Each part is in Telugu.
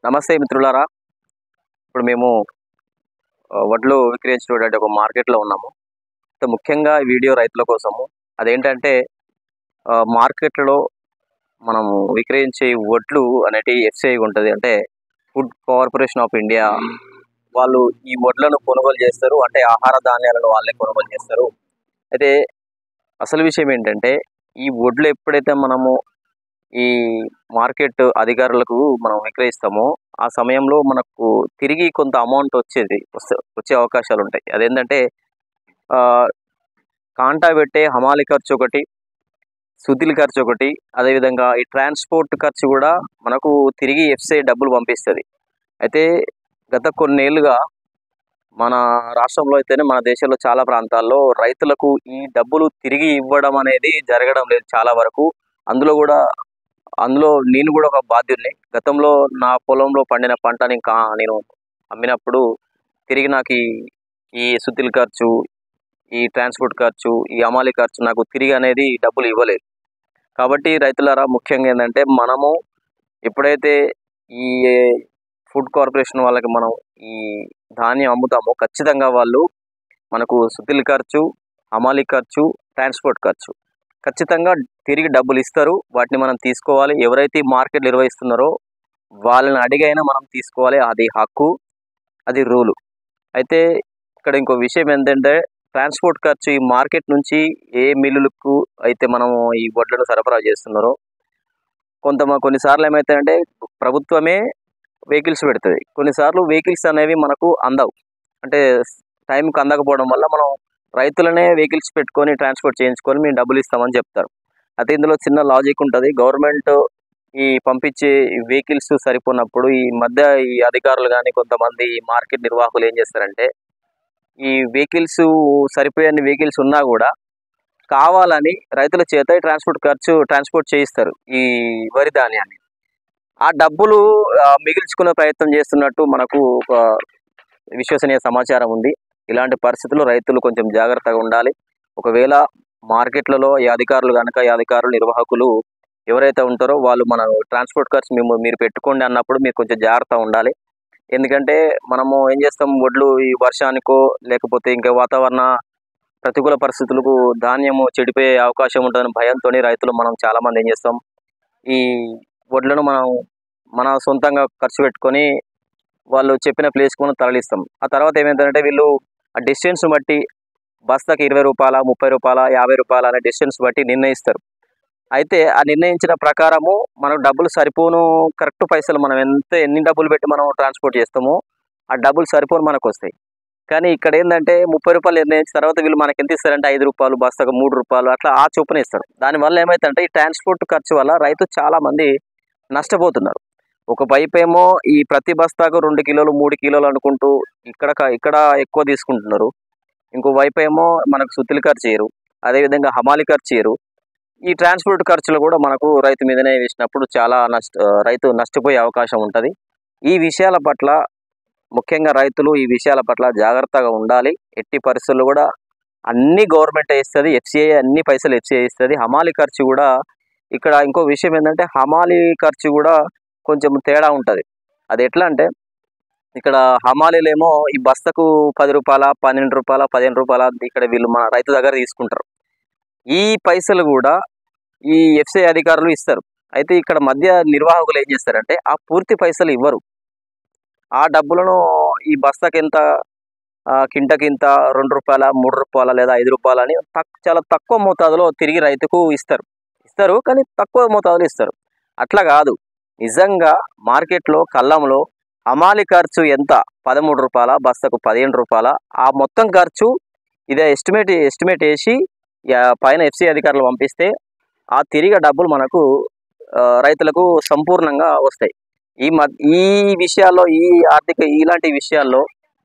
నమస్తే మిత్రులారా. ఇప్పుడు మేము వడ్లు విక్రయించేటువంటి ఒక మార్కెట్‌లో ఉన్నాము. ముఖ్యంగా ఈ వీడియో రైతుల కోసము. అదేంటంటే మార్కెట్‌లో మనము విక్రయించే వడ్లు అనేటివి ఎఫ్‌సిఐ ఉంటది. అంటే ఫుడ్ కార్పొరేషన్ ఆఫ్ ఇండియా వాళ్ళు ఈ వడ్లను కొనుగోలు చేస్తారు. అంటే ఆహార ధాన్యాలను వాళ్ళే కొనుగోలు చేస్తారు. అయితే అసలు విషయం ఏంటంటే ఈ వడ్లు ఎప్పుడైతే మనము ఈ మార్కెట్ అధికారులకు మనం విక్రయిస్తామో ఆ సమయంలో మనకు తిరిగి కొంత అమౌంట్ వచ్చే అవకాశాలు ఉంటాయి. అదేంటంటే కాంటా పెట్టే హమాలి ఖర్చు ఒకటి, సుతిల్ ఖర్చు ఒకటి, అదేవిధంగా ఈ ట్రాన్స్పోర్ట్ ఖర్చు కూడా మనకు తిరిగి ఎఫ్సిఐ డబ్బులు పంపిస్తుంది. అయితే గత కొన్నేళ్లుగా మన రాష్ట్రంలో అయితేనే మన దేశంలో చాలా ప్రాంతాల్లో రైతులకు ఈ డబ్బులు తిరిగి ఇవ్వడం అనేది జరగడం లేదు చాలా వరకు. అందులో నేను కూడా ఒక బాధ్యుడిని. గతంలో నా పొలంలో పండిన పంటని నేను అమ్మినప్పుడు తిరిగి నాకు ఈ సుతిల్ ఖర్చు, ఈ ట్రాన్స్పోర్ట్ ఖర్చు, ఈ హమాలీ ఖర్చు నాకు తిరిగి అనేది డబ్బులు ఇవ్వలేదు. కాబట్టి రైతులారా, ముఖ్యంగా ఏంటంటే మనము ఎప్పుడైతే ఈ ఫుడ్ కార్పొరేషన్ వాళ్ళకి మనం ఈ ధాన్యం అమ్ముతామో ఖచ్చితంగా వాళ్ళు మనకు సుతిల్ ఖర్చు, హమాలీ ఖర్చు, ట్రాన్స్పోర్ట్ ఖర్చు ఖచ్చితంగా తిరిగి డబ్బులు ఇస్తారు. వాటిని మనం తీసుకోవాలి. ఎవరైతే మార్కెట్ నిర్వహిస్తున్నారో వాళ్ళని అడిగైనా మనం తీసుకోవాలి. అది హక్కు, అది రూలు. అయితే ఇక్కడ ఇంకో విషయం ఏంటంటే ట్రాన్స్పోర్ట్ ఖర్చు ఈ మార్కెట్ నుంచి ఏ మిల్లులకు అయితే మనము ఈ వడ్లను సరఫరా చేస్తున్నారో కొన్నిసార్లు ఏమవుతాయంటే ప్రభుత్వమే వెహికల్స్ పెడుతుంది. కొన్నిసార్లు వెహికల్స్ అనేవి మనకు అందవు. అంటే టైంకి అందకపోవడం వల్ల మనం రైతులనే వెహికల్స్ పెట్టుకొని ట్రాన్స్పోర్ట్ చేయించుకొని మేము డబ్బులు ఇస్తామని చెప్తారు. అయితే ఇందులో చిన్న లాజిక్ ఉంటుంది. గవర్నమెంట్ ఈ పంపించే వెహికల్స్ సరిపోనప్పుడు ఈ మధ్య ఈ అధికారులు కానీ కొంతమంది మార్కెట్ నిర్వాహకులు ఏం చేస్తారంటే ఈ వెహికల్స్ సరిపోయే వెహికల్స్ ఉన్నా కూడా కావాలని రైతుల చేత ట్రాన్స్పోర్ట్ చేయిస్తారు ఈ వరి ధాన్యాన్ని. ఆ డబ్బులు మిగిల్చుకునే ప్రయత్నం చేస్తున్నట్టు మనకు ఒక విశ్వసనీయ సమాచారం ఉంది. ఇలాంటి పరిస్థితుల్లో రైతులు కొంచెం జాగ్రత్తగా ఉండాలి. ఒకవేళ మార్కెట్లలో ఈ అధికారులు నిర్వాహకులు ఎవరైతే ఉంటారో వాళ్ళు మన ట్రాన్స్పోర్ట్ ఖర్చు మీరు పెట్టుకోండి అన్నప్పుడు మీరు కొంచెం జాగ్రత్త ఉండాలి. ఎందుకంటే మనము ఏం చేస్తాం, వడ్లు ఈ వర్షానికో లేకపోతే ఇంకా వాతావరణ ప్రతికూల పరిస్థితులకు ధాన్యము చెడిపోయే అవకాశం ఉంటుందని భయంతో రైతులు మనం చాలామంది ఏం చేస్తాం, ఈ వడ్లను మన సొంతంగా ఖర్చు పెట్టుకొని వాళ్ళు చెప్పిన ప్లేస్కి మనం తరలిస్తాం. ఆ తర్వాత ఏమైందంటే వీళ్ళు ఆ డిస్టెన్స్ బట్టి బస్తాకి 20 రూపాయల, 30 రూపాయల, 50 రూపాయల అనే డిస్టెన్స్ బట్టి నిర్ణయిస్తారు. అయితే ఆ నిర్ణయించిన ప్రకారము మనకు డబ్బులు సరిపోను, కరెక్ట్ పైసలు మనం ఎన్ని డబ్బులు పెట్టి మనం ట్రాన్స్పోర్ట్ చేస్తామో ఆ డబ్బులు సరిపోను మనకు వస్తాయి. కానీ ఇక్కడ ఏంటంటే 30 రూపాయలు నిర్ణయించిన తర్వాత వీళ్ళు మనకి ఎంత ఇస్తారంటే 5 రూపాయలు, బస్తాకు 3 రూపాయలు అట్లా ఆ చొప్పున ఇస్తారు. దానివల్ల ఏమవుతుందంటే ఈ ట్రాన్స్పోర్ట్ ఖర్చు వల్ల రైతు చాలామంది నష్టపోతున్నారు. ఒక వైపు ఏమో ఈ ప్రతి బస్తాకు 2 కిలోలు 3 కిలోలు అనుకుంటూ ఇక్కడ ఎక్కువ తీసుకుంటున్నారు. ఇంకో వైపు ఏమో మనకు సుత్తిలి ఖర్చు చేయరు, అదేవిధంగా హమాలి ఖర్చు చేయరు. ఈ ట్రాన్స్పోర్ట్ ఖర్చులు కూడా మనకు రైతు మీదనే వేసినప్పుడు చాలా రైతు నష్టపోయే అవకాశం ఉంటుంది. ఈ విషయాల పట్ల ముఖ్యంగా రైతులు ఈ విషయాల పట్ల జాగ్రత్తగా ఉండాలి. ఎట్టి పరిస్థితుల్లో కూడా అన్ని గవర్నమెంట్ ఇస్తుంది, ఎఫ్సిఐ అన్ని పైసలు ఎఫ్సిఐ ఇస్తుంది. హమాలి ఖర్చు కూడా ఇక్కడ ఇంకో విషయం ఏంటంటే హమాలి ఖర్చు కూడా కొంచెం తేడా ఉంటుంది. అది ఎట్లా అంటే ఇక్కడ హమాలీలేమో ఈ బస్తకు 10 రూపాయల, 12 రూపాయల, 15 రూపాయల ఇక్కడ వీళ్ళు మన రైతు దగ్గర తీసుకుంటారు. ఈ పైసలు కూడా ఈ ఎఫ్సిఐ అధికారులు ఇస్తారు. అయితే ఇక్కడ మధ్య నిర్వాహకులు ఏం చేస్తారంటే ఆ పూర్తి పైసలు ఇవ్వరు. ఆ డబ్బులను ఈ బస్తాకి ఎంత, కింటకింత 2 రూపాయల, 3 రూపాయల లేదా 5 రూపాయలు అని చాలా తక్కువ మోతాదులో తిరిగి రైతుకు ఇస్తారు కానీ తక్కువ మోతాదులో ఇస్తారు. అట్లా కాదు, నిజంగా మార్కెట్లో కళ్ళంలో హమాలి ఖర్చు ఎంత 13 రూపాయల, బస్తకు 15 రూపాయల, ఆ మొత్తం ఖర్చు ఇదే ఎస్టిమేట్ వేసి పైన ఎఫ్సిఐ అధికారులు పంపిస్తే ఆ తిరిగి డబ్బులు మనకు రైతులకు సంపూర్ణంగా వస్తాయి. ఈ విషయాల్లో ఇలాంటి విషయాల్లో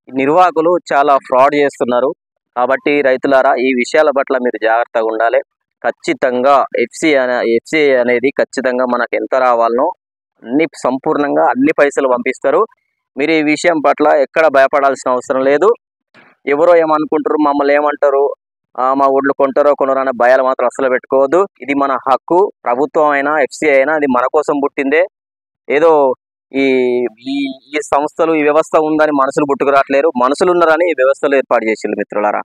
నిర్వాహకులు చాలా ఫ్రాడ్ చేస్తున్నారు. కాబట్టి రైతులారా, ఈ విషయాల పట్ల మీరు జాగ్రత్తగా ఉండాలి. ఖచ్చితంగా ఎఫ్సిఐ అనేది ఖచ్చితంగా మనకు ఎంత రావాలనో సంపూర్ణంగా అన్ని పైసలు పంపిస్తారు. మీరు ఈ విషయం పట్ల ఎక్కడ భయపడాల్సిన అవసరం లేదు. ఎవరో ఏమనుకుంటారు, మమ్మల్ని ఏమంటారు, మా ఊళ్ళో కొంటారో కొనరో అనే భయాలు మాత్రం అసలు పెట్టుకోవద్దు. ఇది మన హక్కు. ప్రభుత్వం అయినా ఎఫ్సిఐ అయినా అది మన కోసం పుట్టిందే. ఏదో ఈ ఈ ఈ సంస్థలు ఈ వ్యవస్థ ఉందని మనుషులు పుట్టుకురావట్లేరు, మనుషులు ఉన్నారని ఈ వ్యవస్థలు ఏర్పాటు చేసిండ్రు మిత్రులారా.